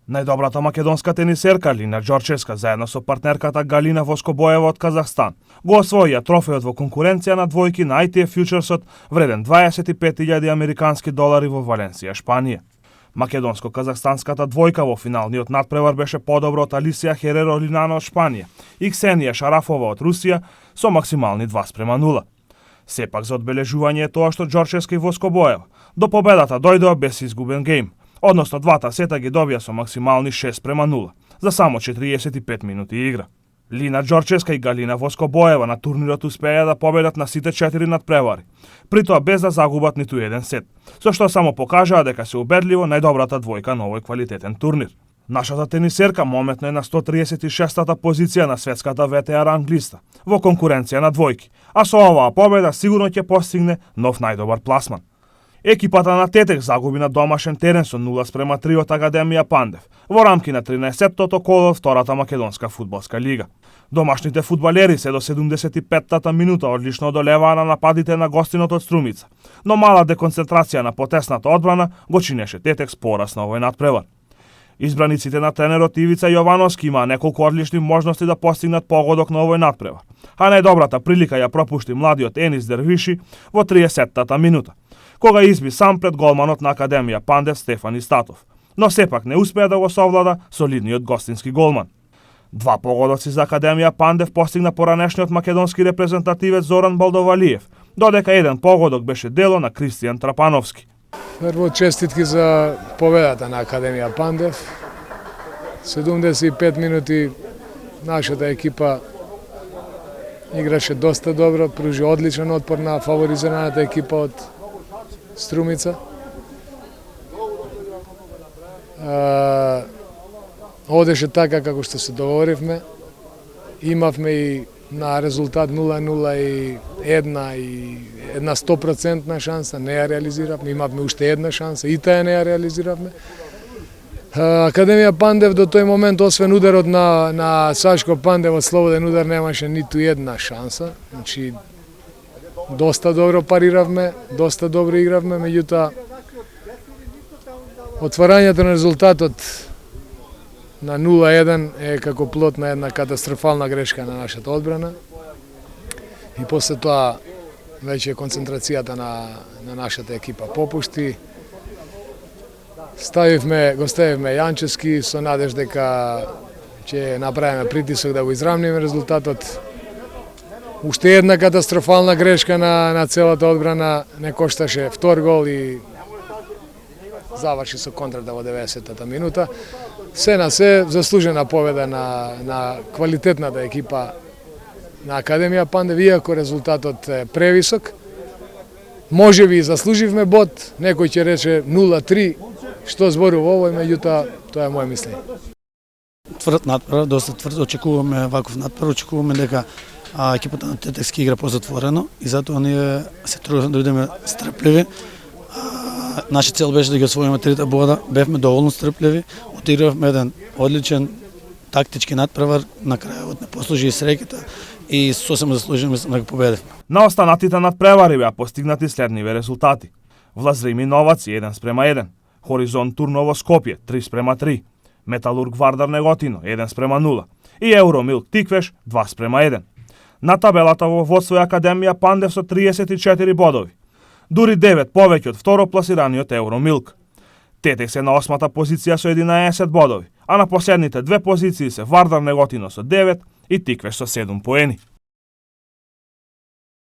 Најдобрата македонска тенисерка Лина Ѓорчевска заедно со партнерката Галина Воскобоева од Казахстан го освоија трофејот во конкуренција на двојки на ITF фьючерсот вреден 25.000 американски долари во Валенсија, Шпанија. Македонско-казахстанската двојка во финалниот надпревар беше подобро од Алисија Хереро Линано од Шпанија и Ксенија Шарафова од Русија со максимални 2:0. Сепак за одбележување е тоа што Ѓорчевска и Воскобоева до победата дојдоа без изгубен гейм, односно двата сета ги добија со максимални 6:0 за само 45 минути игра. Лина Ѓорчевска и Галина Воскобоева на турнирот успеа да победат на сите 4 надпревари, при тоа без да загубат ниту еден сет, со што само покажаа дека се убедливо најдобрата двојка на овој квалитетен турнир. Нашата тенисерка мометно е на 136-та позиција на светската ВТА ранглиста во конкуренција на двојки, а со оваа победа сигурно ќе постигне нов најдобар пласман. Екипата на Тетек загуби на домашен терен со 0:3 од Академија Пандев во рамки на 13-тото коло од втората македонска фудбалска лига. Домашните фудбалери се до 75-тата минута одлично одолеваа на нападите на гостинот од Струмица, но мала деконцентрација на потесната одбрана го чинеше Тетек спораз на овој надпревар. Избраниците на тренерот Ивица Јовановски имаа неколку одлични можности да постигнат погодок на овој надпревар, а најдобрата прилика ја пропушти младиот Енис Дервиши во 30-тата минута, кога изби сам пред голманот на Академија Пандев Стефан Истатов, но сепак не успеа да го совлада солидниот гостински голман. Два погодоци за Академија Пандев постигна поранешниот македонски репрезентативец Зоран Балдовалиев, додека еден погодок беше дело на Кристијан Трапановски. Прво честитки за победата на Академија Пандев. 75 минути нашата екипа играше доста добро, пружи одличен отпор на фаворизираната екипа од Струмица. Одеше така како што се договоривме. Имавме и на резултат 0:0 и една 100% шанса, не ја реализиравме. Имавме уште една шанса, и таа не ја реализиравме. Академија Пандев до тој момент, освен ударот на Сашко Пандев од слободен удар, немаше ниту една шанса. Значи, доста добро париравме, доста добро игравме, меѓутоа отварањето на резултатот на 0:1 е како плод на една катастрофална грешка на нашата одбрана. И после тоа веќе концентрацијата на нашата екипа попушти. Го ставивме Јанчевски со надеж дека ќе направиме притисок да го израмниме резултатот. Уште една катастрофална грешка на целата одбрана не кошташе втор гол и заврши со контрата во 90-та минута. Се на се заслужена победа на квалитетната екипа на Академија Пандев, иако резултатот е превисок. Можеби и заслуживме бод, некој ќе рече 0:3, што зборува овој, меѓутоа тоа е моје мислење. Тврд надпревар, доста тврд, очекуваме ваков надпревар, очекуваме дека екипата на Тетекски игра позатворено и затоа ние се трудевме да бидеме стрпливи. Наша цел беше да ги освоиме трите бода, бевме доволно стрпливи, отигравме еден одличен тактички надпревар, на крајот не послужи и среќата и сосема заслужено мислам да го победивме. На останатите надпревари беа постигнати следниве резултати. Влазрими Новаци 1:1, Хоризонт Турново Скопје 3:3, Металург Вардар Неготино 1:0 и Евромилк Тиквеш 2:1. На табелата во водство е Академија Пандев со 34 бодови, дури 9 повеќе од второпласираниот Евромилк. Тетек се на 8-та позиција со 11 бодови, а на последните две позиции се Вардар Неготино со 9 и Тиквеш со 7 поени.